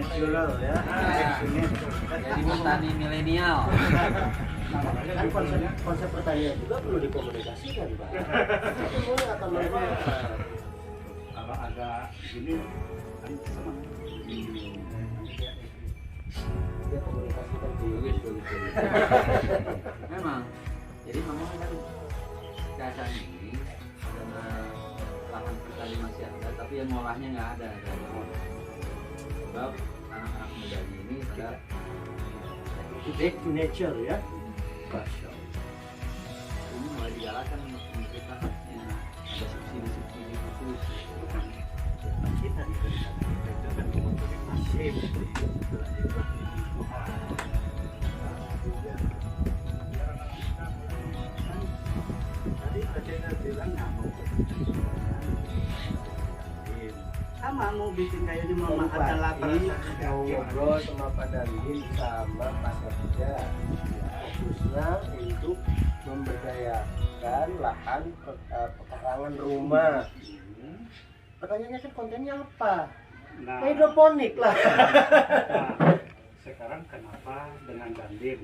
Nasional ya. Jadi petani milenial. Kan konsep pertanian juga perlu dikomunikasikan, Pak. Semuanya akan manfaat. Kalau ada gini kan sama. Dia komunikasikan di Memang. Jadi memang kan keadaan ini karena lahan petani masih ada, tapi yang ngolahnya nggak ada. Sebab anak-anak muda ini pada back to nature ya. ini mulai digalakan pemerintah ada subsidi khusus. Kita di sana itu kan masih tadi Aceh bilang sama mau bikin kayak ini mau ada lapar mau ngobrol sama Pak Dandim sama Pak Sekda, fokusnya untuk memberdayakan lahan pekarangan rumah. Pertanyaannya kan kontennya apa? nah, Hidroponik lah. nah, sekarang kenapa dengan Dandim?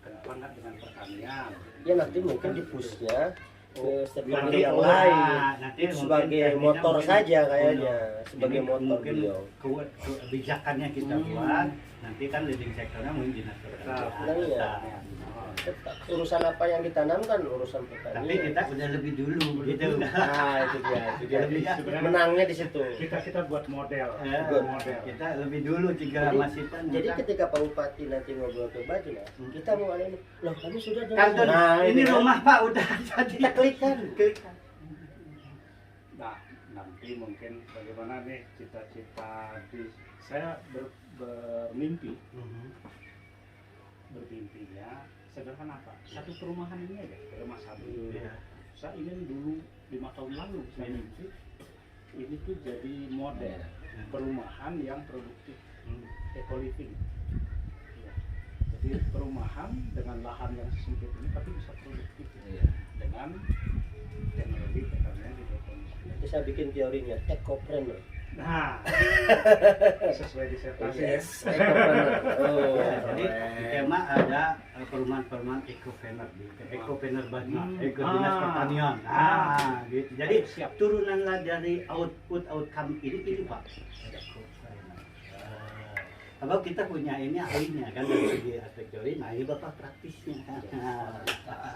Kenapa nggak dengan pertanian? Ya nanti mungkin di pushnya ke segmen Nanti yang lain. nanti Itu mungkin sebagai teknisnya motor mungkin saja kayaknya, sebagai ini motor mungkin beliau. kebijakannya kita buat, nanti kan leading sektornya mungkin dinas pertanian. Nah, iya. Tetap. Urusan apa yang ditanamkan urusan pertanian. Tapi kita udah lebih dulu gitu. Nah, itu dia. Jadi Menangnya di situ. kita buat model. Model. Kita lebih dulu tiga masitan. Jadi ketika Pak Bupati nanti ngobrol ke Bajina, kita mau ada ini. Loh, kami sudah dengar. Kantor ini kan. rumah Pak udah jadi. Kita klik kan. Nah, nanti mungkin bagaimana nih cita-cita di saya bermimpi. Bermimpinya sederhana apa? Satu perumahan ini aja, rumah satu. Saya ingin dulu 5 tahun lalu saya mimpi ini tuh jadi model perumahan yang produktif, eco living. Ya. Jadi perumahan dengan lahan yang sempit ini tapi bisa produktif dengan teknologi pertanian hidroponik. Nanti saya bikin teorinya, ecopreneur. Nah, sesuai disertasi ya. Ecopreneur. Oh, Jadi di tema ada perumahan-perumahan ekopreneur di ekopreneur Bajina, eko dinas pertanian. Nah, gitu. Jadi turunanlah dari outcome ini Pak. Kalau kita punya ini ahlinya kan dari segi aspek teori, nah ini Bapak praktisnya.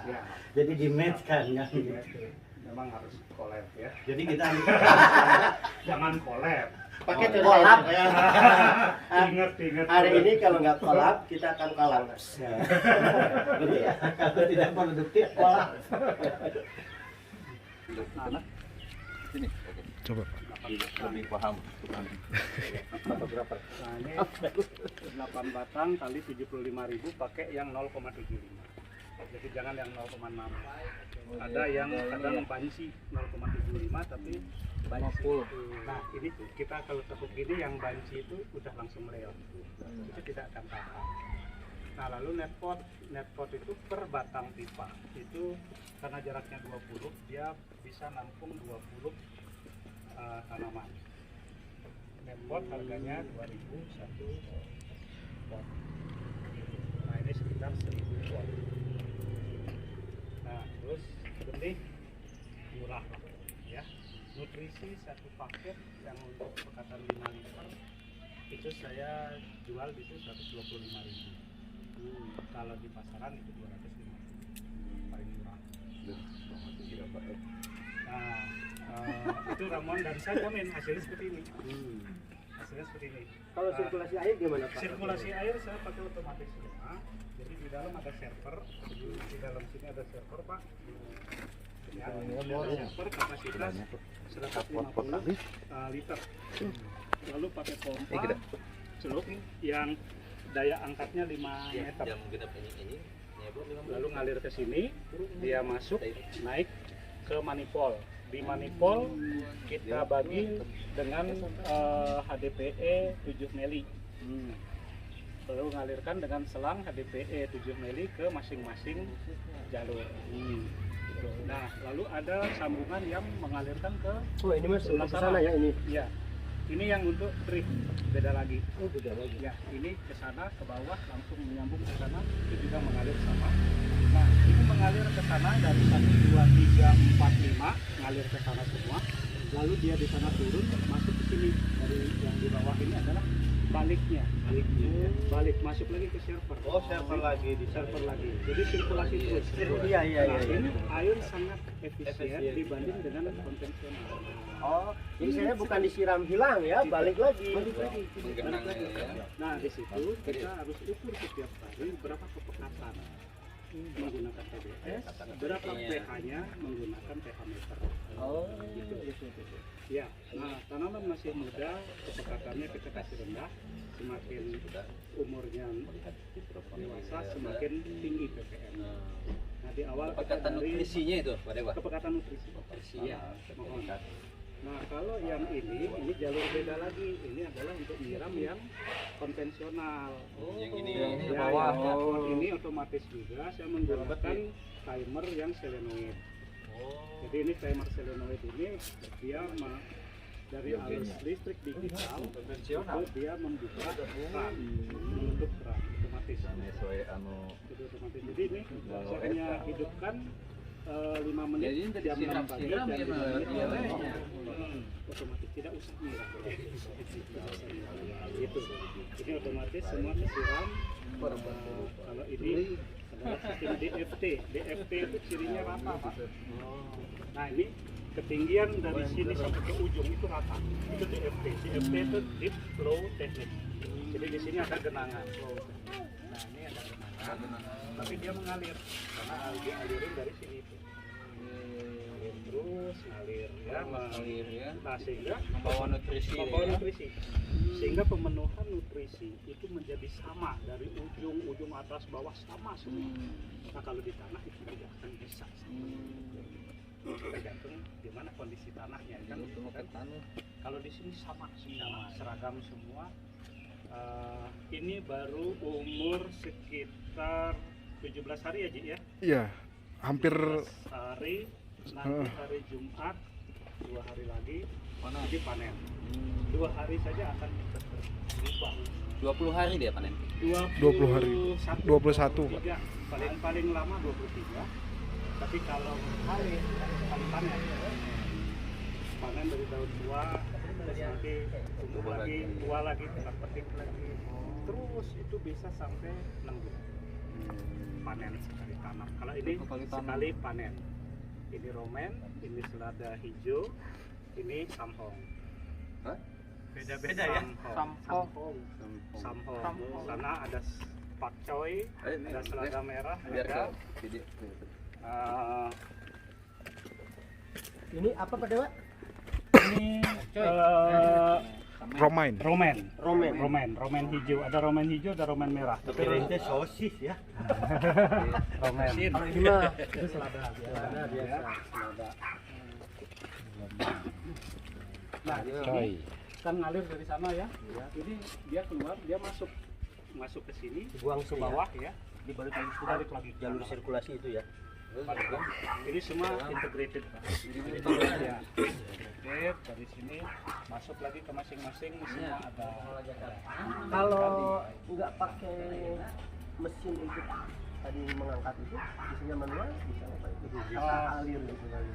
Ya, Jadi di match kan ya. memang harus collab ya. Jadi kita Jangan collab. pakai teori Kolab. ya. Ingat. Hari ini kalau nggak kolab, kita akan kalah. betul ya. Kalau tidak produktif kolab. Anak sini. Coba. Lebih paham. Fotografer. Nah, ini 8 batang kali 75.000 pakai yang 0,75. Jadi jangan yang 0,6. Ada yang kadang banci 0,75 tapi banci. Nah, ini tuh kita kalau tekuk gini yang banci itu udah langsung meleot. Itu tidak akan tahan. Nah, lalu netpot itu per batang pipa. Itu karena jaraknya 20, dia bisa nampung 20 tanaman. Netpot harganya 2.000 satu pot. Nah, ini sekitar 1.000 pot. Nah, terus benih murah lah ya. Nutrisi satu paket yang untuk pekatan 5 liter itu saya jual di situ 125.000. Kalau di pasaran itu 250 paling murah. Nah, itu ramuan dan saya jamin hasilnya seperti ini. Hasilnya seperti ini. Kalau sirkulasi air gimana Pak? Sirkulasi air saya pakai otomatis semua. Jadi di dalam ada server, di dalam sini ada server Pak. Ya, ada server kapasitas 150 liter. Lalu pakai pompa celup yang daya angkatnya 5 meter. Lalu ngalir ke sini, dia masuk naik ke manifold. Di manifold kita bagi dengan HDPE 7 mili. Lalu mengalirkan dengan selang HDPE 7 mili ke masing-masing jalur. Gitu. Nah, lalu ada sambungan yang mengalirkan ke Oh, ini Mas, untuk ke sana ya ini. Ya, Ini yang untuk drip, beda lagi. Oh, beda lagi. Ya, ini ke sana, ke bawah, langsung menyambung ke sana, itu juga mengalir sama. Nah, ini mengalir ke sana dari 1, 2, 3, 4, 5, ngalir ke sana semua. Lalu dia di sana turun, masuk ke sini. Dari yang di bawah ini adalah baliknya. Balik, masuk lagi ke server. Oh, server lagi di Server lagi. Jadi sirkulasi terus. Iya, iya, Nah, iya. ini air sangat efisien dibanding dengan konvensional. Oh, jadi saya bukan disiram hilang ya, balik lagi. Balik lagi. Menggenang ya. Nah, di situ kita harus ukur setiap hari berapa kepekatan menggunakan TBS, berapa pH-nya menggunakan pH meter. Oh, Gitu. Ya, nah tanaman masih muda, kepekatannya kita kasih rendah, semakin umurnya dewasa semakin tinggi ppm. Nah di awal kita Kepekatan dari nutrisinya itu, Pak Dewa. kepekatan nutrisi. Nutrisinya. Mohon. Nah kalau yang ini jalur beda lagi. Ini adalah untuk nyiram yang konvensional. Yang ini Ya, bawah. yang bawah ini otomatis juga saya menggunakan timer yang selenoid. Jadi ini timer selenoid ini dia dari arus listrik digital itu dia membuka keran, menutup keran otomatis. Sesuai anu. Itu otomatis. Jadi ini saya hanya hidupkan 5 menit Jadi ini jam 6 pagi siram dan ya, 5 menit Iya, jam iya. 6. Otomatis tidak usah nyiram. Gitu. Ini otomatis semua kesiram. Kalau ini adalah sistem DFT. DFT itu cirinya rata, Pak. Nah ini ketinggian dari sini sampai ke ujung itu rata. Itu DFT. DFT itu deep flow technique. Jadi di sini ada genangan. Nah ini ada genangan, tapi dia mengalir karena dia alirin dari sini itu. Ngalir terus ngalir ya, Mengalir ya. Nah sehingga Membawa nutrisi. membawa nutrisi. Sehingga pemenuhan nutrisi itu menjadi sama dari ujung atas bawah sama semua. Nah kalau di tanah itu tidak akan bisa. Tergantung gimana kondisi tanahnya kan. Kalau di sini sama semua, seragam semua. Ini baru umur sekitar 17 hari ya Ji ya? Iya, hampir 17 hari, nanti hari Jumat 2 hari lagi jadi panen. 2 hari saja akan berubah. 20 hari dia panen. 20 hari. 21. 23, paling lama 23. Tapi kalau hari paling panen dari daun tua, terus nanti tumbuh lagi, tua lagi, kena petik lagi. Terus itu bisa sampai 6 bulan panen sekali tanam. Kalau ini sekali panen. Ini romen, ini selada hijau, ini samhong. Beda-beda ya. Samhong. Sana ada pakcoy, ada selada merah, Biar ada ke video. ini apa Pak Dewa? ini romain. romen hijau. Ada romen hijau, ada romen merah. Tapi itu sosis ya. Romen. Kalau ini mah Itu selada biasa. Selada. Nah, ini kan ngalir dari sana ya. Jadi dia keluar, dia masuk ke sini, buang ke bawah ya. dibalik lagi Balik lagi ke jalur bawah. sirkulasi itu ya. Balik lagi. Ini semua integrated, Pak. Ya. Integrated dari sini masuk lagi ke masing-masing, semua ada. Kalau nggak pakai mesin untuk tadi mengangkat itu, isinya manual bisa apa itu? Bisa alir gitu kali.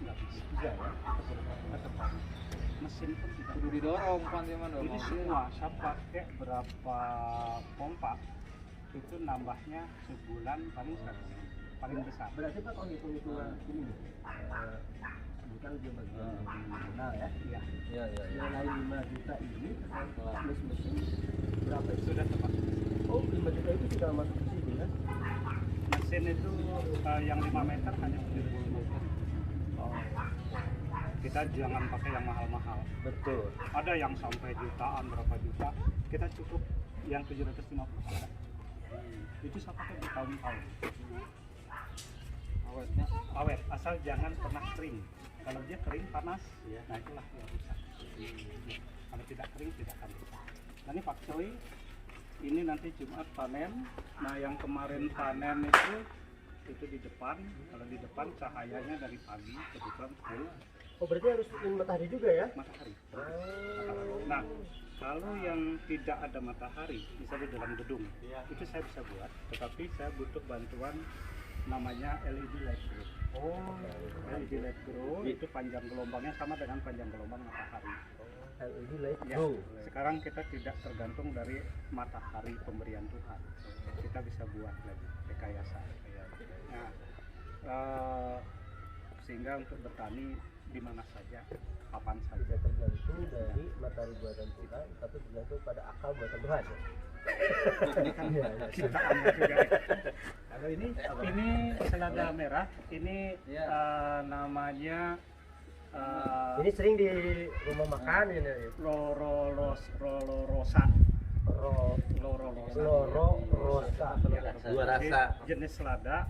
Nggak bisa. Bisa ya. Tetap harus. Mesin pun tidak. Kudu didorong kan dia mana. Ini semua saya pakai berapa pompa itu nambahnya sebulan paling besar. Berarti Pak kalau hitung-hitungan ini nih, bukan dia bagian nasional ya. Iya. Iya. Nilai 5 juta ini plus mesin berapa itu? Sudah tepat. Oh 5 juta itu sudah masuk ke sini ya? Mesin itu yang 5 meter hanya 70 meter. Kita jangan pakai yang mahal-mahal. Betul. Ada yang sampai jutaan, berapa juta. Kita cukup yang 750 ada. Itu saya pakai bertahun-tahun. Awet, asal jangan pernah kering. Kalau dia kering panas, nah itulah yang rusak. Kalau tidak kering tidak akan rusak. Nah ini pakcoy, ini nanti Jumat panen. Nah yang kemarin panen itu di depan. Kalau di depan cahayanya dari pagi kebetulan full. Oh berarti harus in matahari juga ya? Matahari. Nah, kalau yang tidak ada matahari, misalnya dalam gedung, itu saya bisa buat, tetapi saya butuh bantuan namanya LED light grow. Oh, LED light grow itu panjang gelombangnya sama dengan panjang gelombang matahari. LED light Ya, grow. sekarang kita tidak tergantung dari matahari pemberian Tuhan. Kita bisa buat lagi rekayasa. Nah, sehingga untuk bertani di mana saja, kapan saja. Tidak tergantung dari matahari buatan Tuhan, tapi tergantung pada akal buatan Tuhan. Ini kan ciptaan juga. Kalau ini selada merah, ini namanya Ini sering di rumah makan ini. lororosa. Lororosa. Dua rasa. Jenis selada,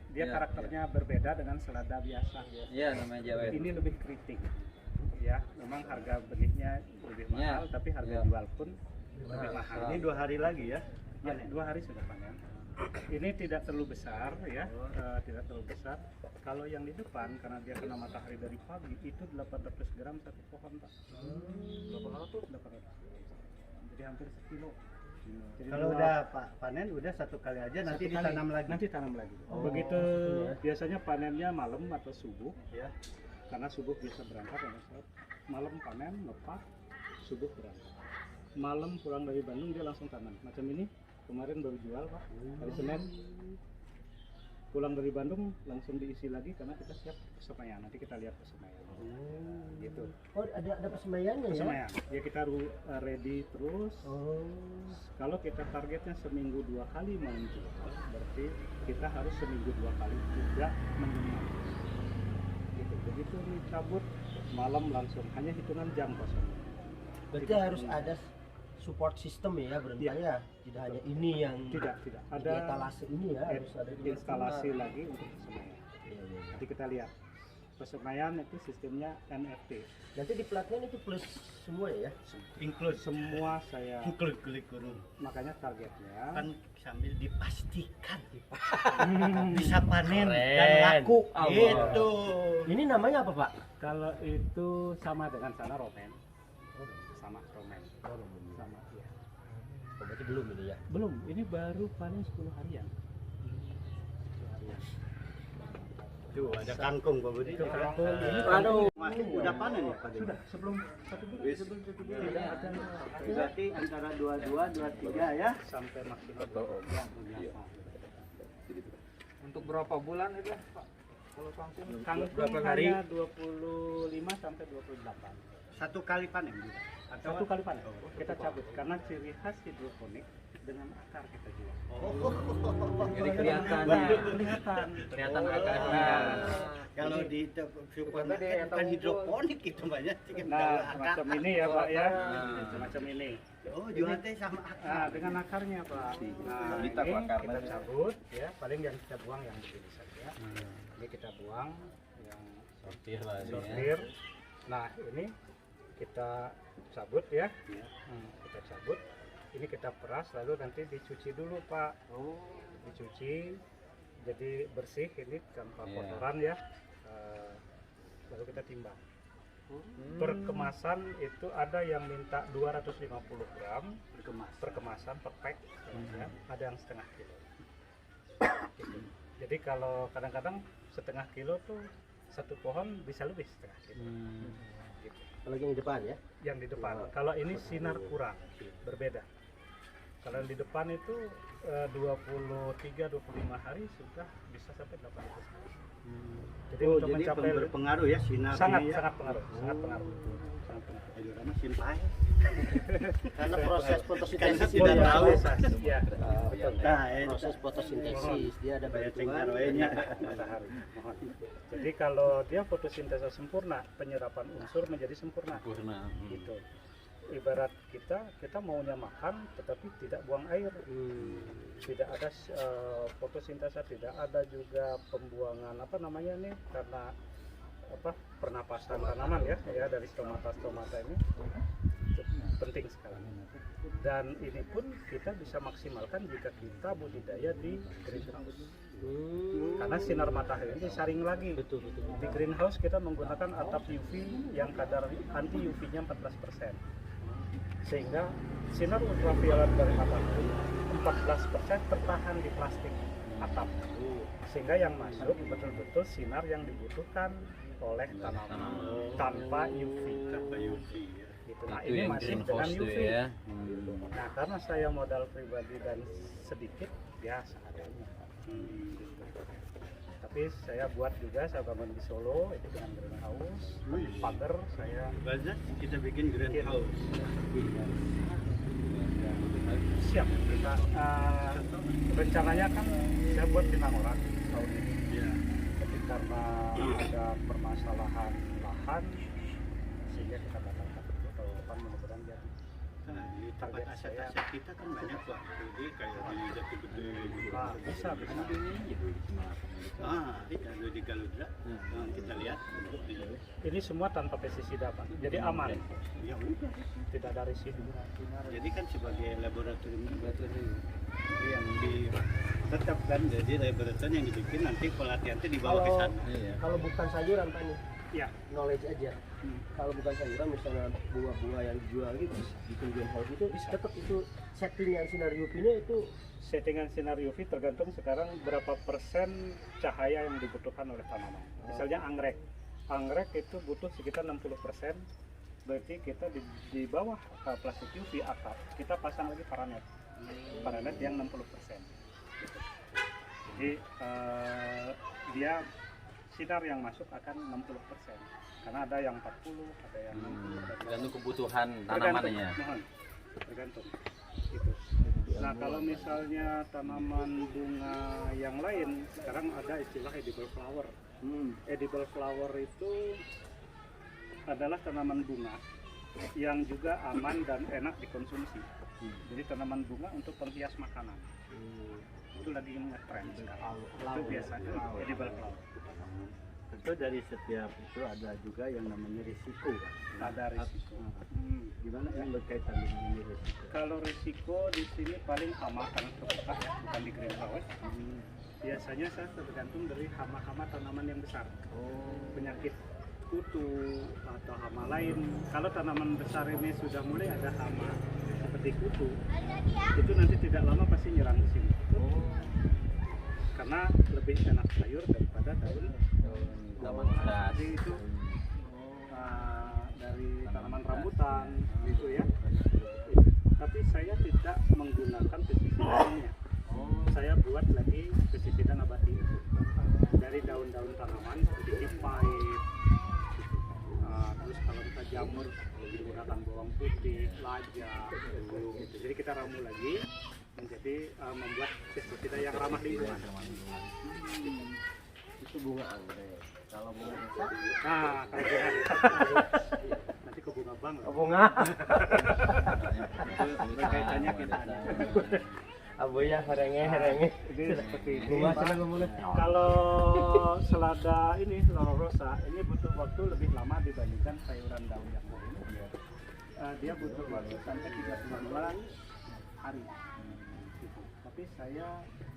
dia Ya, karakternya berbeda dengan selada biasa. Iya, namanya Jawa. Ini lebih keriting. Ya, memang harga benihnya lebih mahal, Ya. tapi harga Ya. jual pun lebih mahal. Ini 2 hari lagi ya. Ya, 2 hari sudah panen. Ini tidak terlalu besar ya, tidak terlalu besar. Kalau yang di depan karena dia kena matahari dari pagi itu 800 gram satu pohon Pak. 800. Jadi hampir sekilo. Jadi Kalau udah panen udah satu kali aja nanti satu kali, ditanam lagi. Nanti tanam lagi. Oh, Begitu ya. biasanya panennya malam atau subuh Ya. karena subuh biasa berangkat ya, malam panen lepas, subuh berangkat. Malam pulang dari Bandung dia langsung tanam. Macam ini kemarin baru jual Pak, hari Senin. Pulang dari Bandung langsung diisi lagi karena kita siap persemaian. Nanti kita lihat persemaian. Gitu. Oh ada persemaiannya ya? Persemaian. Ya kita ready terus. Oh. Kalau kita targetnya seminggu 2 kali mau jual, berarti kita harus seminggu 2 kali juga menyemak. Gitu. Begitu dicabut malam langsung, hanya hitungan jam kosong. Berarti harus ada support system ya berarti Iya. ya? Tidak hanya ini yang Tidak di ada etalase ini ya, harus ada juga. instalasi lagi untuk persemaian. Iya, iya. Nanti kita lihat. Persemaian itu sistemnya NFT. Nanti di pelatihan itu plus semua ya? Include semua saya. Klik klik kurung. Makanya targetnya Kan sambil dipastikan bisa panen dan Keren. laku Allah. gitu. Ini namanya apa Pak? kalau itu sama dengan sana romen. Sama romen. Sama ya. Oh, berarti belum ini ya? Belum, ini baru paling 10 harian. 10 harian. Tuh ada kangkung Pak Budi. Itu kangkung. Ini Aduh. Udah panen ya Pak? sudah sebelum 1 bulan. Sebelum 1 bulan sudah ada. Berarti antara 22 23 ya. Sampai maksimal. Untuk berapa bulan itu, Pak? Kalau kangkung Kangkung Berapa hari? hanya 25 sampai 28. Satu kali panen juga. Atau Satu kali panen. Kita cabut karena ciri khas hidroponik dengan akar kita jual. jadi kelihatan. Kelihatan akarnya. kalau di supermarket bukan hidroponik itu banyak. Nah, semacam ini ya Pak ya. Semacam ini. Oh, jual teh sama akar. Nah, dengan akarnya Pak. Nah, ini kita cabut ya, paling yang kita buang yang begini saja. Ini kita buang yang Sortir lah ini ya. sortir. Nah, ini kita cabut ya. Kita cabut. Ini kita peras lalu nanti dicuci dulu Pak. Dicuci jadi bersih ini tanpa Iya. kotoran ya. Lalu kita timbang. Per kemasan itu ada yang minta 250 gram per kemasan per pack ya. Ada yang setengah kilo. Gitu. Jadi kalau kadang-kadang setengah kilo tuh satu pohon bisa lebih setengah kilo. Gitu. Kalau yang di depan ya? Yang di depan. Kalau ini sinar kurang, berbeda. Kalau yang di depan itu 23-25 hari sudah bisa sampai 800 hari. Jadi Oh, untuk jadi mencapai berpengaruh ya sinar sangat ini ya. sangat pengaruh, sangat pengaruh. Sangat pengaruh. Aduh, lama simpai. Karena proses Karena fotosintesis tidak ya. tahu. Ya, Nah, Proses fotosintesis dia ada banyak bantuan. matahari. Mohon. Jadi kalau dia fotosintesa sempurna, penyerapan unsur menjadi sempurna. Sempurna. Gitu. Ibarat kita maunya makan tetapi tidak buang air. Tidak ada fotosintesa, tidak ada juga pembuangan apa namanya nih karena apa pernapasan tanaman ya dari stomata ini penting sekali. Dan ini pun kita bisa maksimalkan jika kita budidaya di greenhouse. Karena sinar matahari ini saring lagi. Di greenhouse kita menggunakan atap UV yang kadar anti UV-nya 14%. Sehingga sinar ultraviolet dari matahari 14% tertahan di plastik atap. Sehingga yang masuk betul-betul sinar yang dibutuhkan oleh tanaman tanpa UV. Gitu. Nah, Itu ini yang masih dengan greenhouse tuh UV. ya. Nah, karena saya modal pribadi dan sedikit, ya seadanya. Gitu. Tapi saya buat juga, saya bangun di Solo itu dengan greenhouse, pagar saya Bazar kita bikin greenhouse. siap. Kita rencananya kan saya buat di Nangoran tahun ini. Ya. Tapi karena ada permasalahan lahan, sehingga kita batalkan dulu. Tahun depan mudah-mudahan jadi. Nah, di tempat aset-aset kita kan banyak Pak. Jadi kayak di Jati Gede gitu. Nah, bisa. Kita ada di Galudra. Nah, kita lihat. Ini semua tanpa pestisida, Pak. Jadi aman, Ya udah. tidak ada residu. Jadi kan sebagai laboratorium yang tetap kan, jadi laboratorium yang dibikin nanti pelatihan itu dibawa ke sana. Iya. Kalau bukan sayuran Pak nih, Ya, knowledge aja. Kalau bukan sayuran, misalnya bunga-bunga yang dijual gitu di greenhouse itu tetap itu settingan sinar UV-nya itu settingan sinar UV tergantung sekarang berapa persen cahaya yang dibutuhkan oleh tanaman. Misalnya anggrek itu butuh sekitar 60%. Berarti kita di bawah plastik UV atap kita pasang lagi paranet yang 60%. Gitu. Jadi dia sinar yang masuk akan 60%. Karena ada yang 40, ada yang 60, ada Tergantung kebutuhan tergantung. tanamannya. Mohon. Tergantung. Gitu. Nah, kalau misalnya tanaman bunga yang lain, sekarang ada istilah edible flower. Edible flower itu adalah tanaman bunga yang juga aman dan enak dikonsumsi. Jadi tanaman bunga untuk penghias makanan. Itu lagi ngetren sekarang. Itu biasanya edible flower. Tentu dari setiap itu ada juga yang namanya risiko. Ada risiko. Gimana yang berkaitan dengan ini risiko? Kalau risiko di sini paling hama karena terbuka ya, bukan di greenhouse. Biasanya saya tergantung dari hama-hama tanaman yang besar. Penyakit kutu atau hama lain. Kalau tanaman besar ini sudah mulai ada hama seperti kutu, itu nanti tidak lama pasti nyerang di sini. Karena lebih enak sayur daripada daun Taman beras. jadi itu dari tanaman rambutan gitu ya. Tapi saya tidak menggunakan pestisida lainnya. Saya buat lagi pestisida nabati dari daun-daun tanaman seperti kipait. Terus kalau kita jamur menggunakan bawang putih, lada, gitu. Jadi kita ramu lagi menjadi membuat pestisida yang ramah lingkungan. itu bunga anggrek. Kalau bunga desa, Nah, kalau bunga nanti ke bunga bang. bunga Berkaitannya kita. abu ya herenge. Ini seperti ini. Bunga Pak. senang ngomongnya. Kalau selada ini loro rosa ini butuh waktu lebih lama dibandingkan sayuran daun yang lain. Dia butuh waktu sampai 32 hari. Gitu. Tapi saya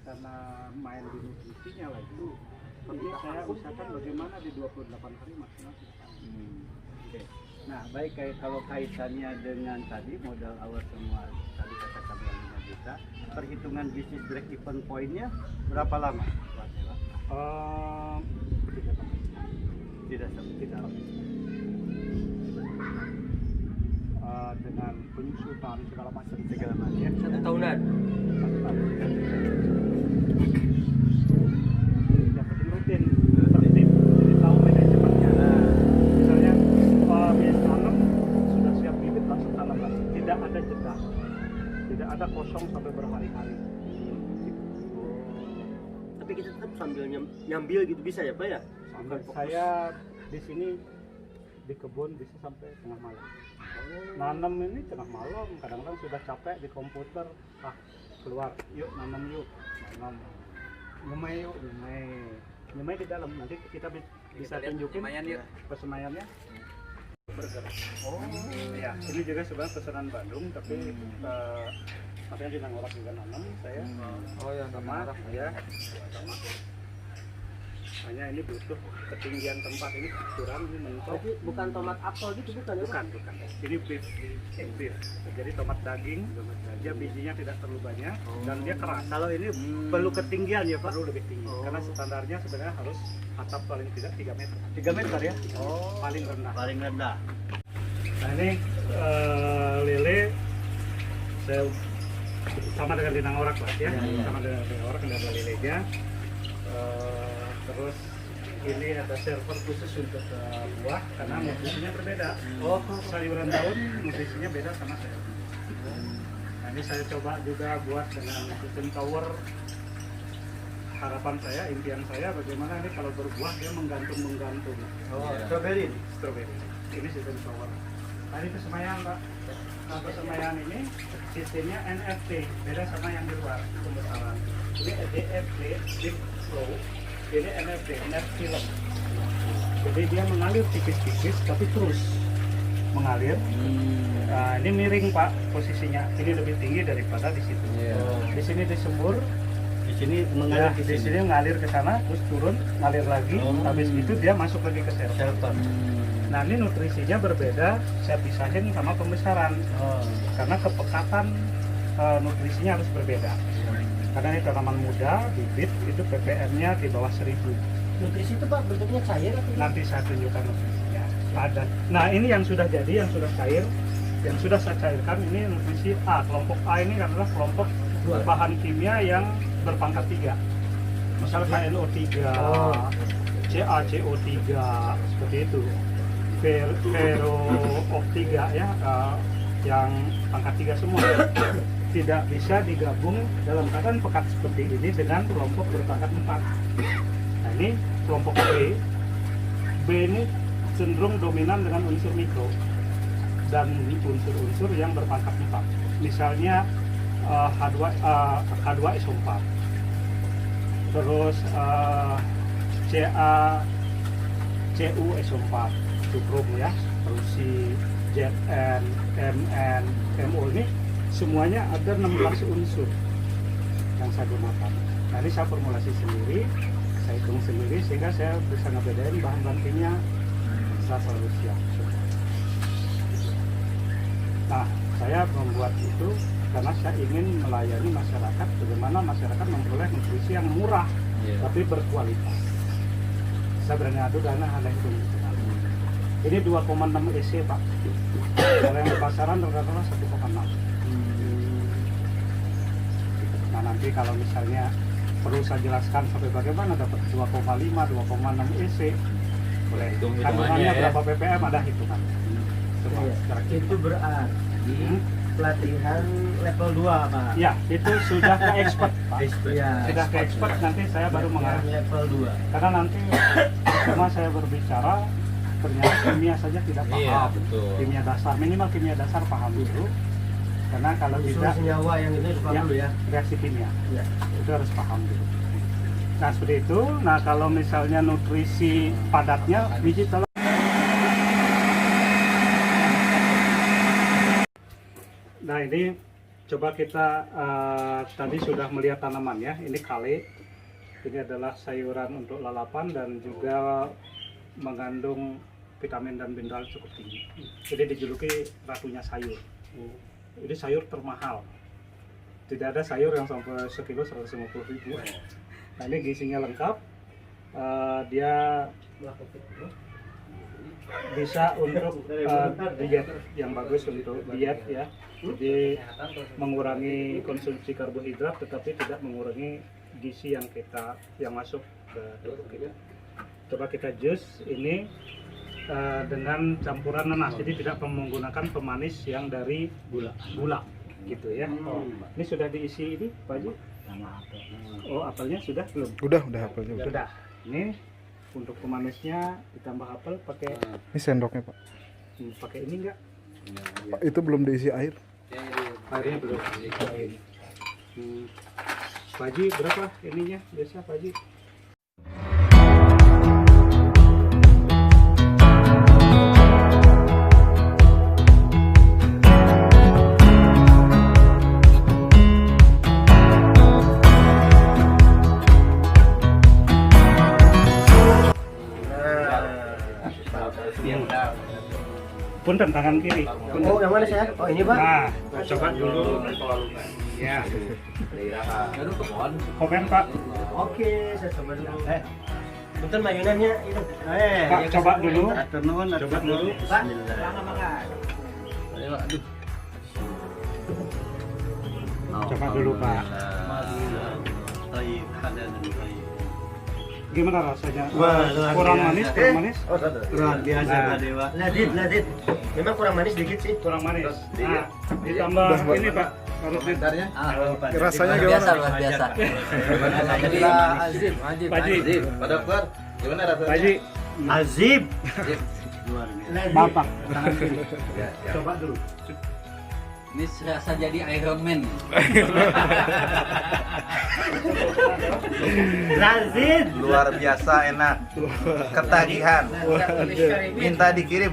karena main di nutrisinya lagi, jadi saya usahakan bagaimana di 28 hari maksimal. Oke. Nah, baik kalau kaitannya dengan tadi modal awal semua tadi katakan 5 juta, perhitungan bisnis break even point-nya berapa lama? Tidak Dengan penyusutan segala macam ya. 1 tahunan. dapetin rutin tertib, jadi tahu manajemennya. Misalnya habis tanam sudah siap bibit langsung tanam lagi, tidak ada jeda, tidak ada kosong sampai berhari-hari. Tapi kita tetap sambil nyambil gitu bisa ya Pak ya? Sampai saya di sini di kebun bisa sampai tengah malam. Nanam ini tengah malam, kadang-kadang sudah capek di komputer, keluar, yuk nanam yuk, nanam. Nyemai yuk, nyemai di dalam. Nanti kita bisa tunjukin persemayannya. burger. Ya, ini juga sebenarnya pesanan Bandung, tapi makanya di Nangorak juga nanam saya. Oh ya, Sama ya, sama. Hanya ini butuh ketinggian tempat, ini kurang, ini mentok. Jadi bukan tomat apel gitu bukan ya? Pak? Bukan. Ini beef. Jadi tomat daging, dia bijinya tidak terlalu banyak dan dia keras. Kalau ini perlu ketinggian ya Pak? Perlu lebih tinggi. Karena standarnya sebenarnya harus atap paling tidak 3 meter. 3 meter ya? Oh, paling rendah. Paling rendah. Nah ini lele saya sama dengan di Nangorak Pak ya, sama dengan di Nangorak ada lelenya. Terus ini ada server khusus untuk buah karena nutrisinya berbeda. Oh, sayuran daun nutrisinya beda sama sayuran. Nah, ini saya coba juga buat dengan sistem tower. Harapan saya, impian saya bagaimana ini kalau berbuah dia menggantung. Oh, strawberry. Strawberry. Ini sistem tower. Nah, ini kesemaian Pak. Nah, kesemaian ini sistemnya NFT, beda sama yang di luar pembesaran. Ini DFT, deep flow. Ini NFT, net film. Jadi dia mengalir tipis-tipis tapi terus mengalir. Nah, ini miring Pak posisinya. Ini lebih tinggi daripada di situ. Di sini disembur. Di sini mengalir Di sini mengalir ke sana, terus turun, ngalir lagi. Habis itu dia masuk lagi ke server. Nah ini nutrisinya berbeda. Saya pisahin sama pembesaran. Karena kepekatan nutrisinya harus berbeda. Karena ini tanaman muda, bibit, itu ppm-nya di bawah 1000. Nutrisi itu Pak bentuknya cair atau? Nanti saya tunjukkan nutrisinya. Ada. Nah ini yang sudah jadi, yang sudah cair, yang sudah saya cairkan ini nutrisi A. Kelompok A ini adalah kelompok bahan kimia yang berpangkat 3. Misalnya KNO3, CaCO3, seperti itu. Ferro-3 ya, yang pangkat 3 semua. Tidak bisa digabung dalam keadaan pekat seperti ini dengan kelompok berpangkat 4. Nah ini kelompok B. B ini cenderung dominan dengan unsur mikro dan unsur-unsur yang berpangkat 4. Misalnya H2SO4. Terus CuSO4 sukrum ya. Terus si Zn, Mn, Mo ini semuanya ada 16 unsur yang saya gunakan. Nah ini saya formulasi sendiri, saya hitung sendiri sehingga saya bisa ngebedain bahan-bahan kimia saya selalu siap. Nah saya membuat itu karena saya ingin melayani masyarakat, bagaimana masyarakat memperoleh nutrisi yang murah tapi berkualitas. Saya berani adu karena ada hitung. Ini 2,6 EC Pak. Kalau yang di pasaran rata-rata 1,6. Nah nanti kalau misalnya perlu saya jelaskan sampai bagaimana dapat 2,5, 2,6 EC, boleh kandungannya berapa ppm ada hitungan. Itu berarti pelatihan level 2 Pak. Ya itu sudah ke expert Pak. Ya. Sudah ke expert, nanti saya baru mengarah level 2. karena nanti sama saya berbicara ternyata kimia saja tidak paham. Kimia dasar, minimal kimia dasar paham dulu. Karena kalau tidak senyawa yang itu harus paham dulu ya. reaksi kimia, Ya. itu harus paham dulu. Nah seperti itu. Nah kalau misalnya nutrisi padatnya, biji tolong. Nah ini coba kita tadi sudah melihat tanaman ya. Ini kale. Ini adalah sayuran untuk lalapan dan juga mengandung vitamin dan mineral cukup tinggi. Jadi dijuluki ratunya sayur. Ini sayur termahal. Tidak ada sayur yang sampai sekilo 150.000. Nah ini gizinya lengkap. Dia bisa untuk diet yang bagus untuk diet ya. Jadi mengurangi konsumsi karbohidrat tetapi tidak mengurangi gizi yang masuk ke tubuh kita. Coba kita jus ini dengan campuran nanas, jadi tidak menggunakan pemanis yang dari gula gitu ya. Ini sudah diisi ini Pak Haji? Oh apelnya sudah belum? Udah apel juga. Sudah. Ini untuk pemanisnya ditambah apel pakai Ini sendoknya Pak. pakai ini enggak? Pak, itu belum diisi air. Airnya belum. Pak Haji berapa ininya biasa Pak Haji? Punten tangan kiri. Oh, yang mana saya? Oh, ini Pak. Nah, coba dulu. Ya, Baru ke pohon. komen Pak. Oke, saya coba dulu. Betul mayonannya itu. Pak, coba dulu. Atur nuhun, Coba dulu. Pak, Coba dulu Pak. Baik, ada dan baik. Gimana rasanya? Wah, luar Kurang biasa. manis, kurang manis? Luar biasa Nah. Pak Dewa. ladit. Memang kurang manis dikit sih. Kurang manis. Nah, ditambah ini Pak. Harus Bentarnya. Rasanya Luar biasa, gimana? luar biasa. Azim, Pak Haji. Pak Dokter, gimana Pak rasanya? Haji, Azib. Luar biasa. Bapak, tangan kiri. Ya, ya. Coba dulu. Ini serasa jadi Iron Man. Lazid. Luar biasa enak. Ketagihan. Minta dikirim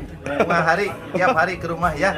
tiap hari ke rumah ya.